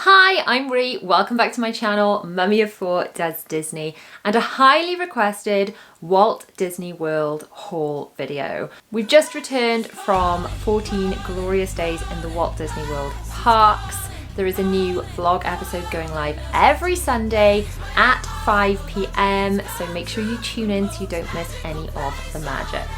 Hi, I'm Ree. Welcome back to my channel, Mummy of Four Does Disney, and a highly requested Walt Disney World haul video. We've just returned from 14 glorious days in the Walt Disney World parks. There is a new vlog episode going live every Sunday at 5 p.m, so make sure you tune in so you don't miss any of the magic.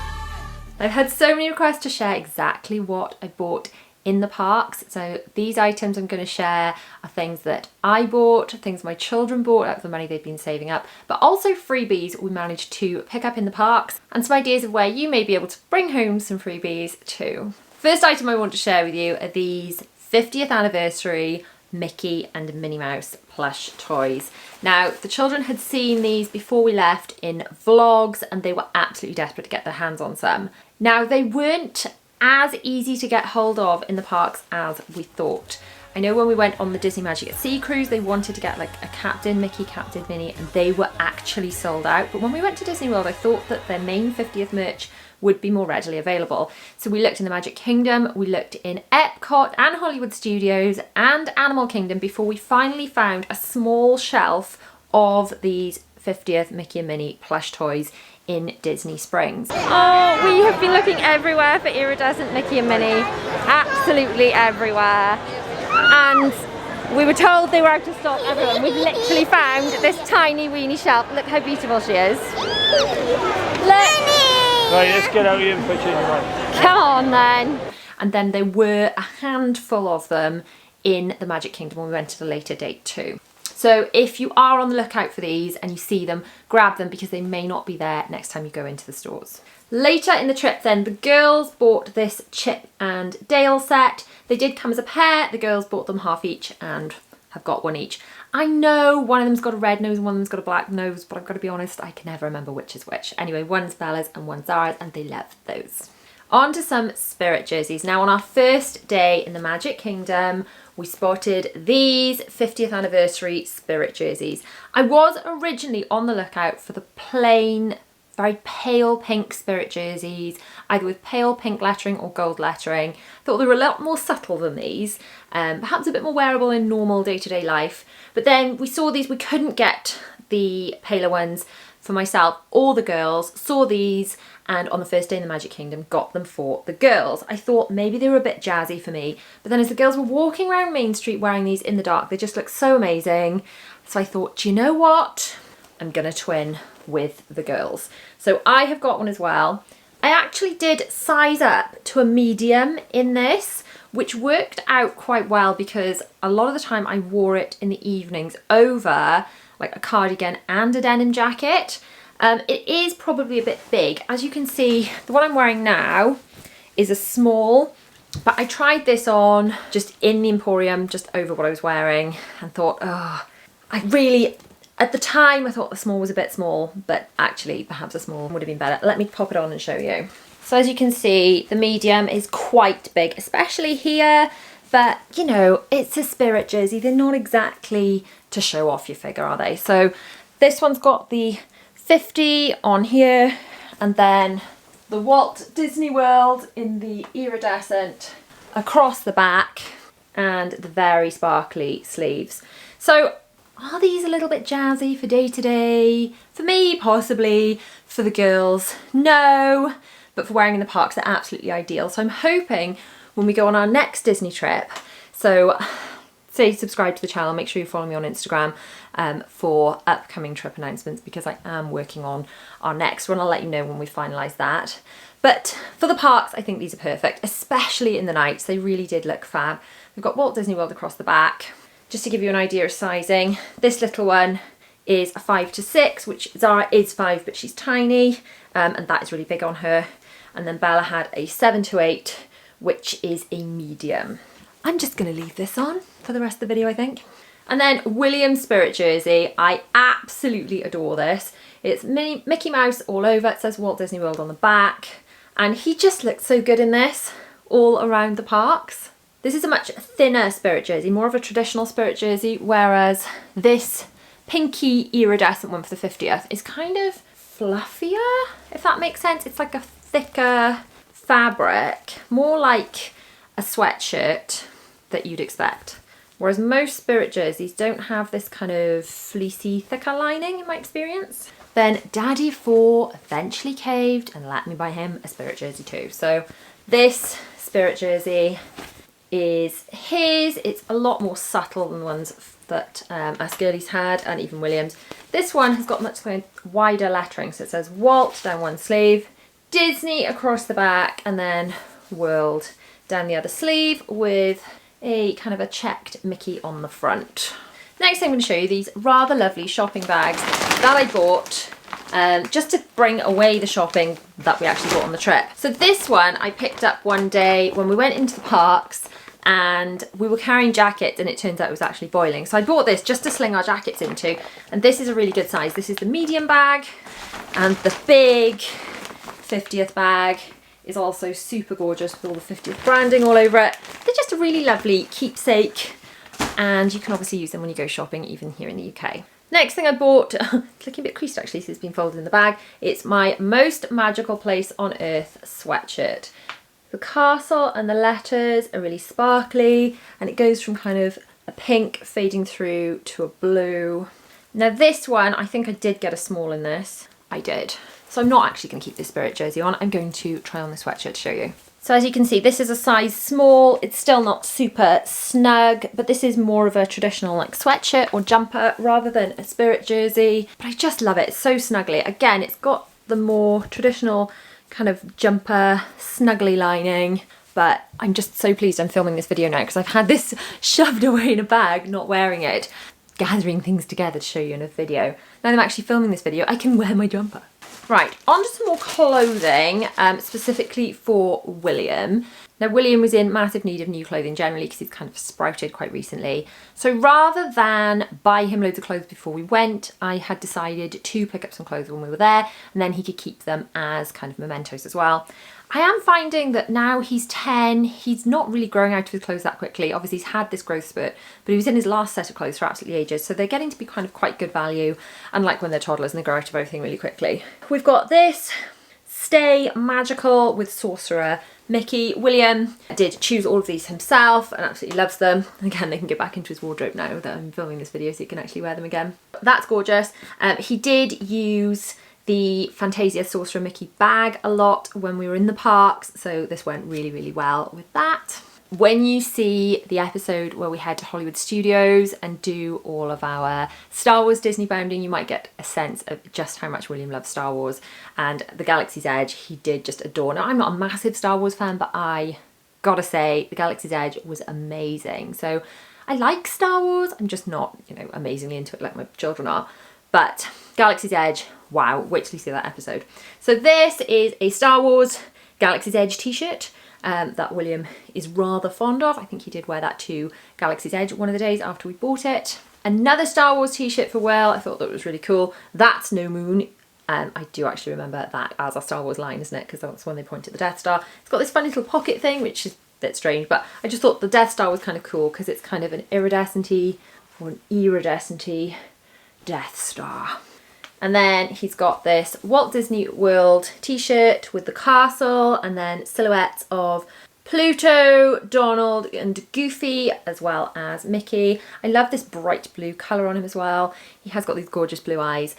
I've had so many requests to share exactly what I bought in the parks, so these items I'm going to share are things that I bought, things my children bought out of the money they've been saving up, but also freebies we managed to pick up in the parks and some ideas of where you may be able to bring home some freebies too. First item I want to share with you are these 50th anniversary Mickey and Minnie Mouse plush toys. Now, the children had seen these before we left in vlogs and they were absolutely desperate to get their hands on some. Now, they weren't as easy to get hold of in the parks as we thought. I know when we went on the Disney Magic at Sea cruise, they wanted to get like a Captain Mickey, Captain Minnie, and they were actually sold out. But when we went to Disney World, I thought that their main 50th merch would be more readily available. So we looked in the Magic Kingdom, we looked in Epcot and Hollywood Studios and Animal Kingdom before we finally found a small shelf of these 50th Mickey and Minnie plush toys in Disney Springs. Oh, we have been looking everywhere for iridescent Mickey and Minnie, absolutely everywhere. And we were told they were out of stock everywhere. We've literally found this tiny weeny shelf. Look how beautiful she is. Look. Right, let's get out here and put you in your mouth. Come on then. And then there were a handful of them in the Magic Kingdom when we went to the later date too. So if you are on the lookout for these and you see them, grab them because they may not be there next time you go into the stores. Later in the trip then, the girls bought this Chip and Dale set. They did come as a pair. The girls bought them half each and have got one each. I know one of them's got a red nose and one of them's got a black nose, but I've got to be honest, I can never remember which is which. Anyway, one's Bella's and one's Zara's and they love those. On to some Spirit jerseys. Now on our first day in the Magic Kingdom, we spotted these 50th anniversary Spirit jerseys. I was originally on the lookout for the plain, very pale pink Spirit jerseys, either with pale pink lettering or gold lettering. I thought they were a lot more subtle than these, perhaps a bit more wearable in normal day-to-day life. But then we saw these, we couldn't get the paler ones for myself or the girls, saw these, and on the first day in the Magic Kingdom got them for the girls. I thought maybe they were a bit jazzy for me, but then as the girls were walking around Main Street wearing these in the dark, they just looked so amazing. So I thought, do you know what? I'm gonna twin with the girls. So I have got one as well. I actually did size up to a medium in this, which worked out quite well because a lot of the time I wore it in the evenings over like a cardigan and a denim jacket. It is probably a bit big. As you can see, the one I'm wearing now is a small, but I tried this on just in the Emporium, just over what I was wearing, and thought, oh, at the time I thought the small was a bit small, but actually perhaps a small would have been better. Let me pop it on and show you. So as you can see, the medium is quite big, especially here, but you know, it's a Spirit jersey. They're not exactly to show off your figure, are they? So this one's got the 50 on here, and then the Walt Disney World in the iridescent across the back, and the very sparkly sleeves. So are these a little bit jazzy for day to day? For me, possibly. For the girls, no. But for wearing in the parks, they're absolutely ideal. So I'm hoping when we go on our next Disney trip, so say subscribe to the channel, make sure you follow me on Instagram for upcoming trip announcements because I am working on our next one. I'll let you know when we finalise that. But for the parks, I think these are perfect, especially in the nights. They really did look fab. We've got Walt Disney World across the back. Just to give you an idea of sizing, this little one is a 5 to 6, which Zara is 5, but she's tiny, and that is really big on her. And then Bella had a 7 to 8, which is a medium. I'm just going to leave this on for the rest of the video, I think. And then William's Spirit jersey. I absolutely adore this. It's Mickey Mouse all over. It says Walt Disney World on the back. And he just looks so good in this all around the parks. This is a much thinner Spirit jersey, more of a traditional Spirit jersey, whereas this pinky iridescent one for the 50th is kind of fluffier, if that makes sense. It's like a thicker fabric, more like a sweatshirt that you'd expect. Whereas most Spirit jerseys don't have this kind of fleecy, thicker lining in my experience. Then Daddy 4 eventually caved and let me buy him a Spirit jersey too. So this Spirit jersey is his. It's a lot more subtle than the ones that us girlies had, and even William's. This one has got much wider lettering, so it says Walt down one sleeve, Disney across the back, and then World down the other sleeve with a kind of a checked Mickey on the front. Next I'm going to show you these rather lovely shopping bags that I bought just to bring away the shopping that we actually bought on the trip. So this one I picked up one day when we went into the parks and we were carrying jackets, and it turns out it was actually boiling. So I bought this just to sling our jackets into, and this is a really good size. This is the medium bag, and the big 50th bag is also super gorgeous with all the 50th branding all over it. They're just a really lovely keepsake, and you can obviously use them when you go shopping, even here in the UK. Next thing I bought, it's looking a bit creased actually, so it's been folded in the bag. It's my Most Magical Place on Earth sweatshirt. The castle and the letters are really sparkly, and it goes from kind of a pink fading through to a blue. Now this one, I think I did get a small in this. I did. So I'm not actually going to keep this Spirit jersey on. I'm going to try on the sweatshirt to show you. So as you can see, this is a size small. It's still not super snug, but this is more of a traditional like sweatshirt or jumper rather than a Spirit jersey. But I just love it. It's so snuggly. Again, it's got the more traditional kind of jumper snuggly lining, but I'm just so pleased I'm filming this video now because I've had this shoved away in a bag, not wearing it, gathering things together to show you in a video. Now that I'm actually filming this video, I can wear my jumper. Right, on to some more clothing, specifically for William. Now William was in massive need of new clothing generally because he's kind of sprouted quite recently. So rather than buy him loads of clothes before we went, I had decided to pick up some clothes when we were there, and then he could keep them as kind of mementos as well. I am finding that now he's 10, he's not really growing out of his clothes that quickly. Obviously he's had this growth spurt, but he was in his last set of clothes for absolutely ages, so they're getting to be kind of quite good value, unlike when they're toddlers and they grow out of everything really quickly. We've got this Stay Magical with Sorcerer Mickey. William did choose all of these himself and absolutely loves them. Again, they can get back into his wardrobe now that I'm filming this video so he can actually wear them again. That's gorgeous. He did use the Fantasia Sorcerer Mickey bag a lot when we were in the parks, so this went really, really well with that. When you see the episode where we head to Hollywood Studios and do all of our Star Wars Disney bounding, you might get a sense of just how much William loves Star Wars, and the Galaxy's Edge he did just adore. Now I'm not a massive Star Wars fan, but I gotta say the Galaxy's Edge was amazing. So I like Star Wars, I'm just not, you know, amazingly into it like my children are, but Galaxy's Edge, wow, wait till you see that episode. So this is a Star Wars Galaxy's Edge t-shirt that William is rather fond of. I think he did wear that to Galaxy's Edge one of the days after we bought it. Another Star Wars t-shirt for Will, I thought that was really cool. That's No Moon. I do actually remember that as a Star Wars line, isn't it? Because that's when they point at the Death Star. It's got this fun little pocket thing, which is a bit strange, but I just thought the Death Star was kind of cool because it's kind of an iridescent-y or an iridescent-y Death Star. And then he's got this Walt Disney World t-shirt with the castle and then silhouettes of Pluto, Donald and Goofy, as well as Mickey. I love this bright blue colour on him as well. He has got these gorgeous blue eyes,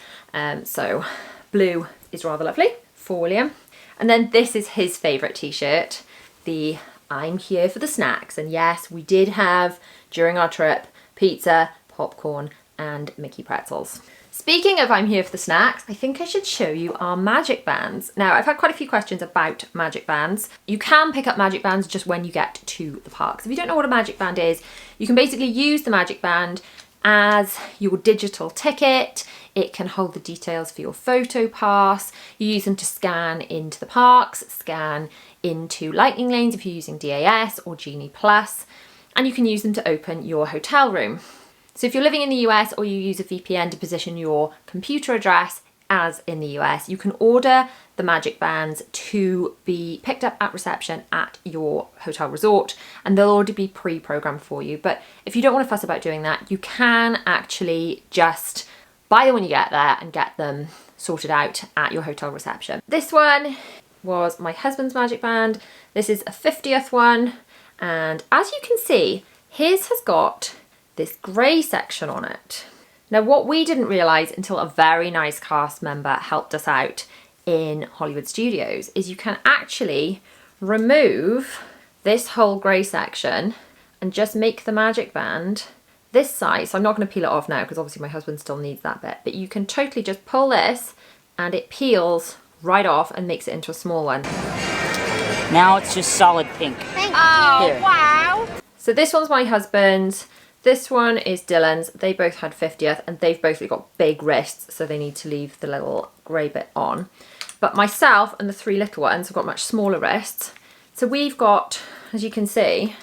so blue is rather lovely for William. And then this is his favourite t-shirt, the I'm Here for the Snacks. And yes, we did have, during our trip, pizza, popcorn and Mickey pretzels. Speaking of I'm Here for the Snacks, I think I should show you our magic bands. Now, I've had quite a few questions about magic bands. You can pick up magic bands just when you get to the parks. If you don't know what a magic band is, you can basically use the magic band as your digital ticket. It can hold the details for your photo pass. You use them to scan into the parks, scan into lightning lanes if you're using DAS or Genie Plus, and you can use them to open your hotel room. So if you're living in the US or you use a VPN to position your computer address as in the US, you can order the magic bands to be picked up at reception at your hotel resort, and they'll already be pre-programmed for you. But if you don't want to fuss about doing that, you can actually just buy them when you get there and get them sorted out at your hotel reception. This one was my husband's magic band. This is a 50th one, and as you can see, his has got this grey section on it. Now, what we didn't realise until a very nice cast member helped us out in Hollywood Studios is you can actually remove this whole grey section and just make the magic band this size. So I'm not going to peel it off now because obviously my husband still needs that bit, but you can totally just pull this and it peels right off and makes it into a small one. Now it's just solid pink. Oh, wow. So this one's my husband's. This one is Dylan's. They both had 50th and they've both got big wrists, so they need to leave the little grey bit on. But myself and the 3 little ones have got much smaller wrists. So we've got, as you can see,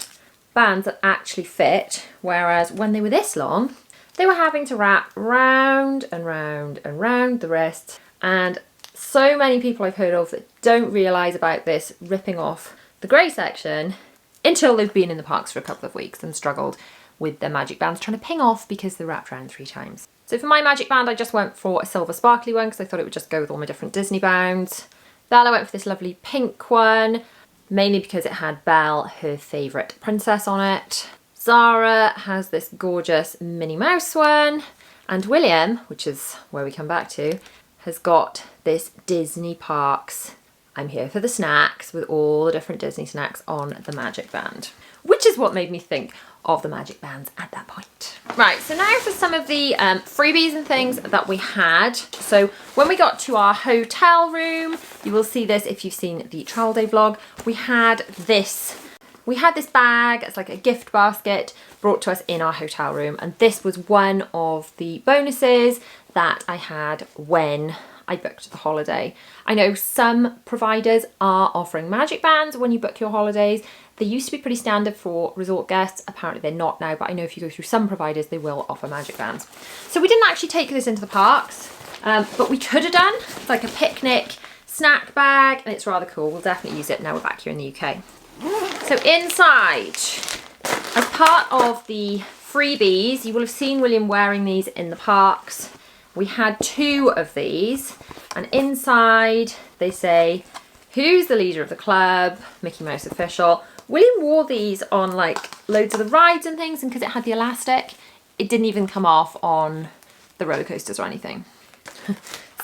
bands that actually fit, whereas when they were this long, they were having to wrap round and round and round the wrists. And so many people I've heard of that don't realise about this ripping off the grey section until they've been in the parks for a couple of weeks and struggled with their magic bands trying to ping off because they're wrapped around 3 times. So for my magic band, I just went for a silver sparkly one because I thought it would just go with all my different Disney bands. Bella went for this lovely pink one, mainly because it had Belle, her favourite princess, on it. Zara has this gorgeous Minnie Mouse one. And William, which is where we come back to, has got this Disney Parks I'm here for the snacks with all the different Disney snacks on the magic band, which is what made me think of the magic bands at that point. Right, so now for some of the freebies and things that we had. So when we got to our hotel room, you will see this if you've seen the travel day vlog, we had this bag. It's like a gift basket brought to us in our hotel room, and this was one of the bonuses that I had when I booked the holiday. I know some providers are offering magic bands when you book your holidays. They used to be pretty standard for resort guests. Apparently they're not now, but I know if you go through some providers, they will offer magic bands. So we didn't actually take this into the parks, but we could have done. It's like a picnic snack bag, and it's rather cool. We'll definitely use it now we're back here in the UK. So inside, as part of the freebies, you will have seen William wearing these in the parks. We had 2 of these, and inside they say, "Who's the leader of the club? Mickey Mouse official." William wore these on like loads of the rides and things, and because it had the elastic, it didn't even come off on the roller coasters or anything.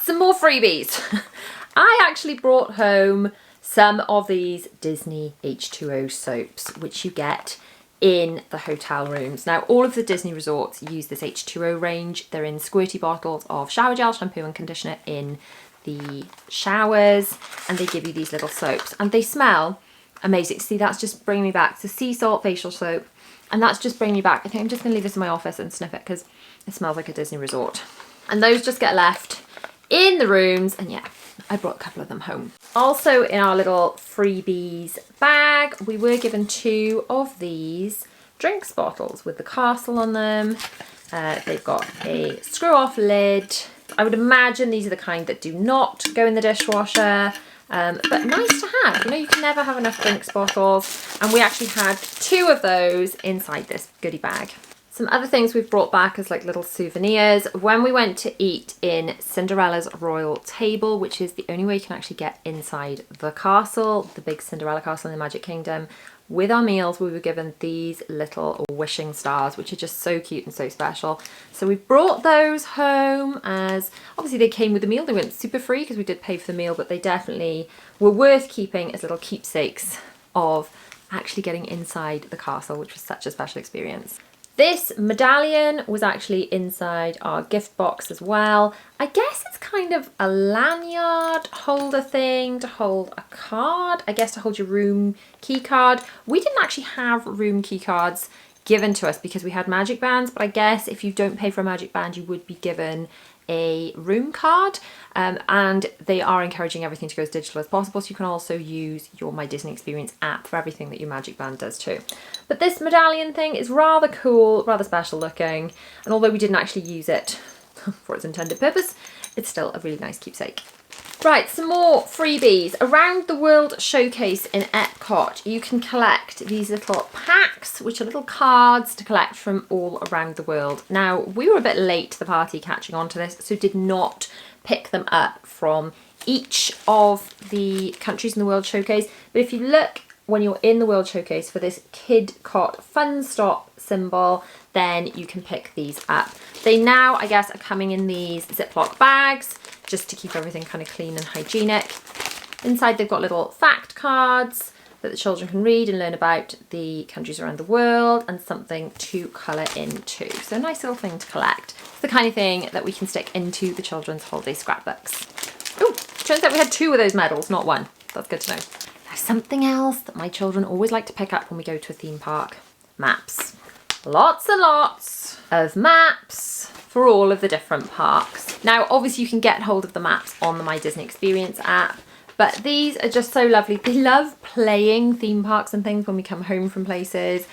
Some more freebies. I actually brought home some of these Disney H2O soaps, which you get in the hotel rooms. Now, all of the Disney resorts use this H2O range. They're in squirty bottles of shower gel, shampoo and conditioner in the showers, and they give you these little soaps, and they smell amazing. See, that's just bringing me back to sea salt facial soap, and that's just bringing me back. I think I'm just gonna leave this in my office and sniff it because it smells like a Disney resort. And those just get left in the rooms, and yeah, I brought a couple of them home. Also in our little freebies bag, we were given 2 of these drinks bottles with the castle on them. They've got a screw off lid. I would imagine these are the kind that do not go in the dishwasher, but nice to have. You know, you can never have enough drinks bottles, and we actually had 2 of those inside this goodie bag. Some other things we've brought back as like little souvenirs. When we went to eat in Cinderella's royal table, which is the only way you can actually get inside the castle, the big Cinderella castle in the Magic Kingdom, with our meals we were given these little wishing stars, which are just so cute and so special. So we brought those home, as obviously they came with the meal. They weren't super free because we did pay for the meal, but they definitely were worth keeping as little keepsakes of actually getting inside the castle, which was such a special experience. This medallion was actually inside our gift box as well. I guess it's kind of a lanyard holder thing to hold a card. I guess to hold your room key card. We didn't actually have room key cards given to us because we had magic bands, but I guess if you don't pay for a magic band, you would be given a room card, and they are encouraging everything to go as digital as possible, so you can also use your My Disney Experience app for everything that your magic band does too. But this medallion thing is rather cool, rather special looking, and although we didn't actually use it for its intended purpose, it's still a really nice keepsake. Right, some more freebies. Around the World Showcase in Epcot, you can collect these little packs, which are little cards to collect from all around the world. Now, we were a bit late to the party catching on to this, so did not pick them up from each of the countries in the World Showcase. But if you look when you're in the World Showcase for this Kid Cot Fun Stop symbol, then you can pick these up. They now, I guess, are coming in these Ziploc bags just to keep everything kind of clean and hygienic. Inside they've got little fact cards that the children can read and learn about the countries around the world, and something to colour into. So a nice little thing to collect. It's the kind of thing that we can stick into the children's holiday scrapbooks. Oh, turns out we had 2 of those medals, not 1. That's good to know. Now, something else that my children always like to pick up when we go to a theme park: maps. Lots and lots of maps for all of the different parks. Now, obviously you can get hold of the maps on the My Disney Experience app, but these are just so lovely. They love playing theme parks and things when we come home from places.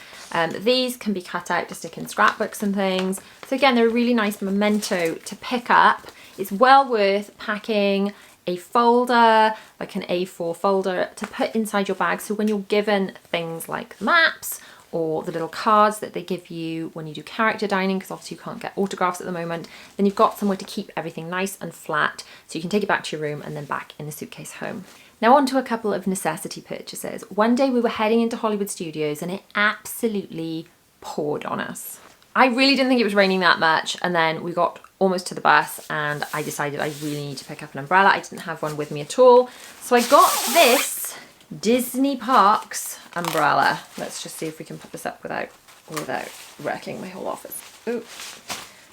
These can be cut out to stick in scrapbooks and things. So again, they're a really nice memento to pick up. It's well worth packing a folder, like an A4 folder, to put inside your bag. So when you're given things like maps or the little cards that they give you when you do character dining, because obviously you can't get autographs at the moment, then you've got somewhere to keep everything nice and flat, so you can take it back to your room and then back in the suitcase home. Now on to a couple of necessity purchases. One day we were heading into Hollywood Studios and it absolutely poured on us. I really didn't think it was raining that much, and then we got almost to the bus and I decided I really need to pick up an umbrella. I didn't have one with me at all, so I got this Disney Parks umbrella. Let's just see if we can put this up without wrecking my whole office. Ooh.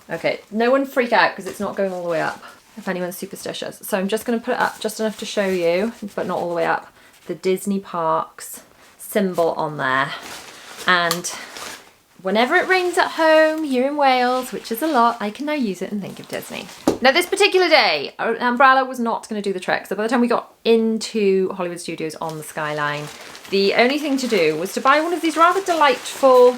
Okay, no one freak out because it's not going all the way up, if anyone's superstitious. So I'm just going to put it up just enough to show you, but not all the way up, the Disney Parks symbol on there. And whenever it rains at home here in Wales, which is a lot, I can now use it and think of Disney. Now this particular day, an umbrella was not going to do the trick. So by the time we got into Hollywood Studios on the skyline, the only thing to do was to buy one of these rather delightful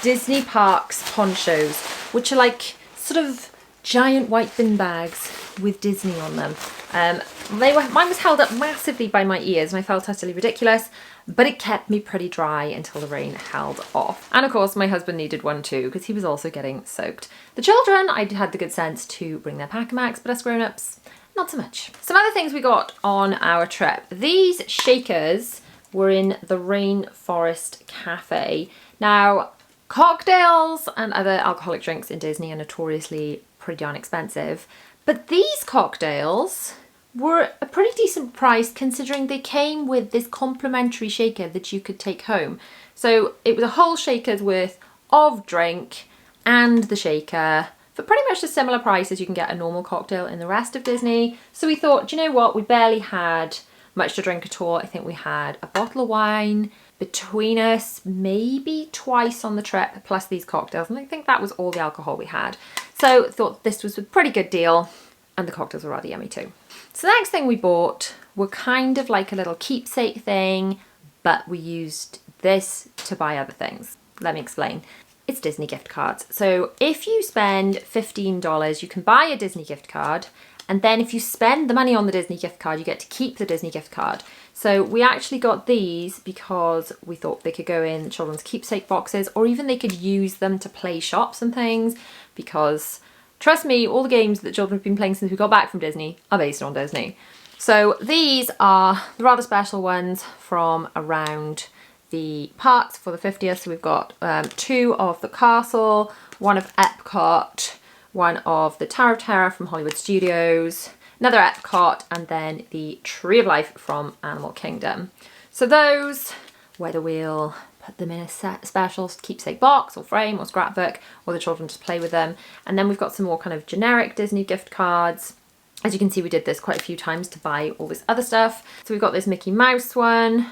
Disney Parks ponchos, which are like sort of giant white bin bags with Disney on them. Mine was held up massively by my ears and I felt utterly ridiculous, but it kept me pretty dry until the rain held off. And of course my husband needed one too, because he was also getting soaked. The children, I had the good sense to bring their pack-a-macs, but us grown-ups, not so much. Some other things we got on our trip. These shakers were in the Rainforest Cafe. Now, cocktails and other alcoholic drinks in Disney are notoriously pretty darn expensive, but these cocktails were a pretty decent price considering they came with this complimentary shaker that you could take home. So it was a whole shaker's worth of drink and the shaker for pretty much a similar price as you can get a normal cocktail in the rest of Disney. So we thought, do you know what, we barely had much to drink at all. I think we had a bottle of wine between us maybe twice on the trip, plus these cocktails, and I think that was all the alcohol we had. So thought this was a pretty good deal, and the cocktails were rather yummy too. So the next thing we bought were kind of like a little keepsake thing, but we used this to buy other things. Let me explain. It's Disney gift cards. So if you spend $15, you can buy a Disney gift card, and then if you spend the money on the Disney gift card, you get to keep the Disney gift card. So we actually got these because we thought they could go in children's keepsake boxes, or even they could use them to play shops and things, because trust me, all the games that children have been playing since we got back from Disney are based on Disney. So these are the rather special ones from around the parks for the 50th. So we've got 2 of the castle, 1 of Epcot, 1 of the Tower of Terror from Hollywood Studios, another Epcot, and then the Tree of Life from Animal Kingdom. So those, whether we'll put them in a special keepsake box or frame or scrapbook, or the children just play with them. And then we've got some more kind of generic Disney gift cards. As you can see, we did this quite a few times to buy all this other stuff. So we've got this Mickey Mouse one,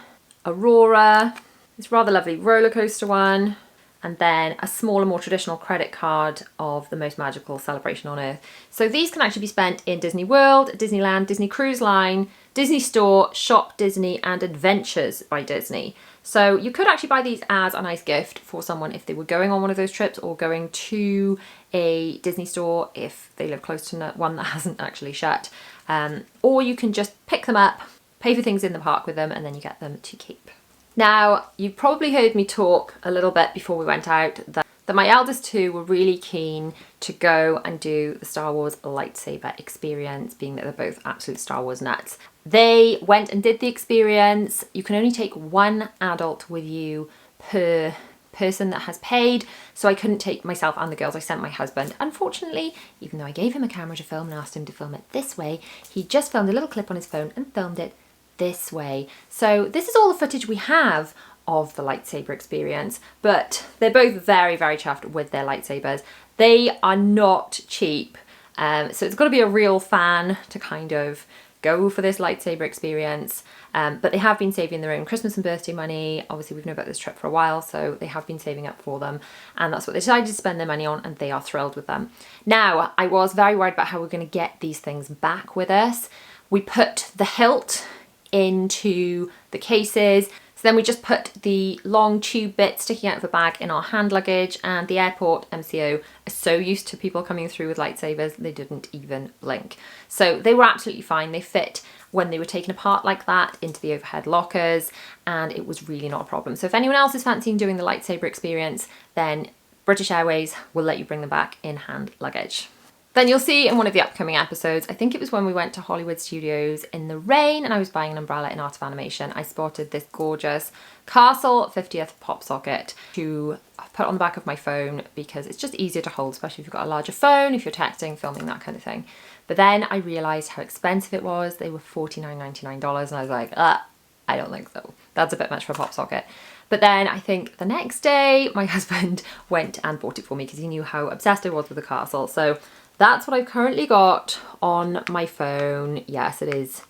Aurora, this rather lovely roller coaster one, and then a smaller, more traditional credit card of the most magical celebration on earth. So these can actually be spent in Disney World, Disneyland, Disney Cruise Line, Disney Store, Shop Disney, and Adventures by Disney. So you could actually buy these as a nice gift for someone if they were going on one of those trips, or going to a Disney store if they live close to one that hasn't actually shut. Or you can just pick them up, pay for things in the park with them, and then you get them to keep. Now, you probably heard me talk a little bit before we went out that my eldest 2 were really keen to go and do the Star Wars lightsaber experience, being that they're both absolute Star Wars nuts. They went and did the experience. You can only take 1 adult with you per person that has paid, so I couldn't take myself and the girls. I sent my husband. Unfortunately, even though I gave him a camera to film and asked him to film it this way, he just filmed a little clip on his phone and filmed it this way. So this is all the footage we have of the lightsaber experience, but they're both very, very chuffed with their lightsabers. They are not cheap, so it's got to be a real fan to kind of go for this lightsaber experience. But they have been saving their own Christmas and birthday money. Obviously, we've known about this trip for a while, so they have been saving up for them, and that's what they decided to spend their money on, and they are thrilled with them. Now, I was very worried about how we're going to get these things back with us. We put the hilt into the cases, so then we just put the long tube bit sticking out of the bag in our hand luggage, and the airport MCO are so used to people coming through with lightsabers, they didn't even blink. So they were absolutely fine. They fit when they were taken apart like that into the overhead lockers, and it was really not a problem. So if anyone else is fancying doing the lightsaber experience, then British Airways will let you bring them back in hand luggage. Then you'll see in one of the upcoming episodes, I think it was when we went to Hollywood Studios in the rain and I was buying an umbrella in Art of Animation, I spotted this gorgeous Castle 50th pop socket to put on the back of my phone because it's just easier to hold, especially if you've got a larger phone, if you're texting, filming, that kind of thing. But then I realised how expensive it was. They were $49.99 and I was like, I don't think so. That's a bit much for a pop socket. But then I think the next day my husband went and bought it for me because he knew how obsessed I was with the castle. So that's what I've currently got on my phone. Yes, it is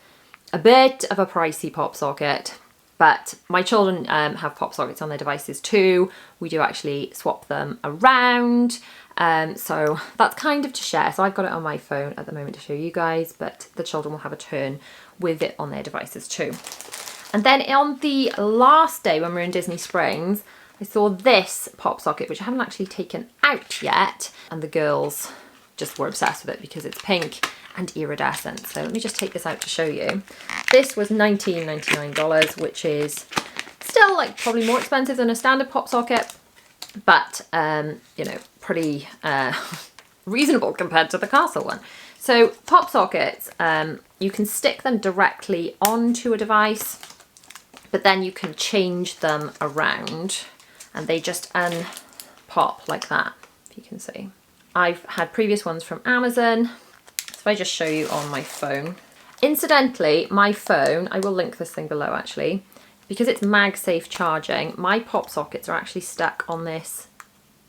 a bit of a pricey pop socket, but my children have pop sockets on their devices too. We do actually swap them around. So that's kind of to share. So I've got it on my phone at the moment to show you guys, but the children will have a turn with it on their devices too. And then on the last day when we were in Disney Springs, I saw this pop socket, which I haven't actually taken out yet. And the girls just were obsessed with it because it's pink and iridescent. So let me just take this out to show you. This was $19.99, which is still like probably more expensive than a standard pop socket, but you know, pretty reasonable compared to the castle one. So pop sockets, you can stick them directly onto a device, but then you can change them around and they just unpop like that, if you can see. I've had previous ones from Amazon. So if I just show you on my phone. Incidentally, my phone, I will link this thing below actually, because it's MagSafe charging, my pop sockets are actually stuck on this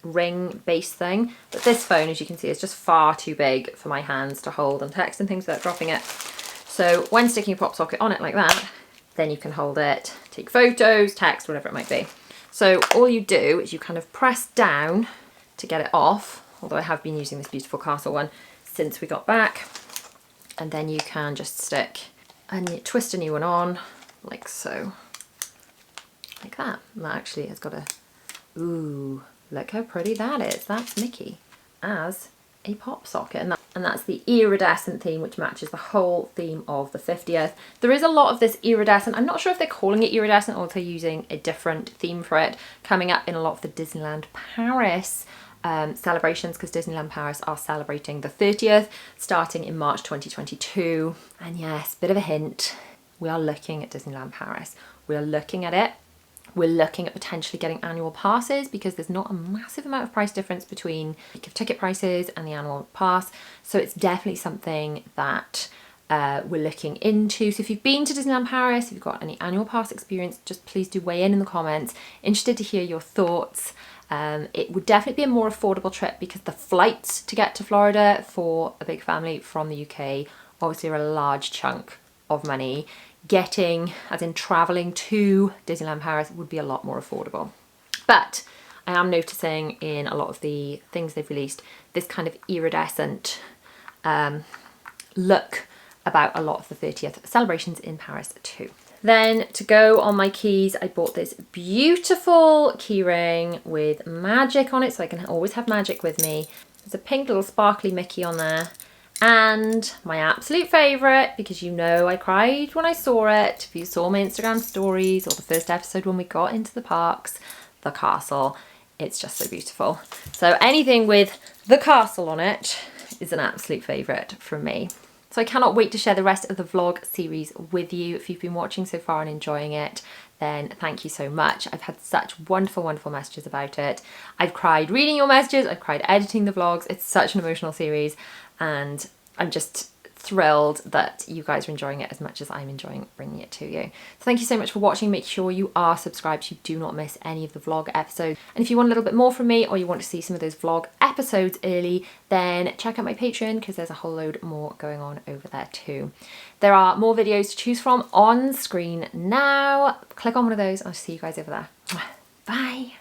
ring base thing. But this phone, as you can see, is just far too big for my hands to hold and text and things without dropping it. So when sticking a pop socket on it like that, then you can hold it, take photos, text, whatever it might be. So all you do is you kind of press down to get it off, although I have been using this beautiful castle one since we got back. And then you can just stick and twist a new one on like so, like that. And that actually has got a, ooh, look how pretty that is. That's Mickey as a pop socket. And that's the iridescent theme, which matches the whole theme of the 50th. There is a lot of this iridescent. I'm not sure if they're calling it iridescent or if they're using a different theme for it, coming up in a lot of the Disneyland Paris celebrations, because Disneyland Paris are celebrating the 30th starting in March 2022. And yes, bit of a hint, we are looking at Disneyland Paris. We are looking at it. We're looking at potentially getting annual passes because there's not a massive amount of price difference between ticket prices and the annual pass. So it's definitely something that we're looking into. So if you've been to Disneyland Paris, if you've got any annual pass experience, just please do weigh in the comments. Interested to hear your thoughts. It would definitely be a more affordable trip because the flights to get to Florida for a big family from the UK obviously are a large chunk of money. Getting, as in traveling to Disneyland Paris, would be a lot more affordable. But I am noticing in a lot of the things they've released this kind of iridescent look about a lot of the 30th celebrations in Paris too. Then to go on my keys, I bought this beautiful key ring with magic on it, so I can always have magic with me. There's a pink little sparkly Mickey on there. And my absolute favourite, because you know I cried when I saw it, if you saw my Instagram stories or the first episode when we got into the parks, the castle. It's just so beautiful. So anything with the castle on it is an absolute favourite from me. So I cannot wait to share the rest of the vlog series with you. If you've been watching so far and enjoying it, then thank you so much. I've had such wonderful, wonderful messages about it. I've cried reading your messages, I've cried editing the vlogs. It's such an emotional series, and I'm just thrilled that you guys are enjoying it as much as I'm enjoying bringing it to you. So thank you so much for watching. Make sure you are subscribed so you do not miss any of the vlog episodes. And if you want a little bit more from me, or you want to see some of those vlog episodes early, then check out my Patreon, because there's a whole load more going on over there too. There are more videos to choose from on screen now. Click on one of those. I'll see you guys over there. Bye.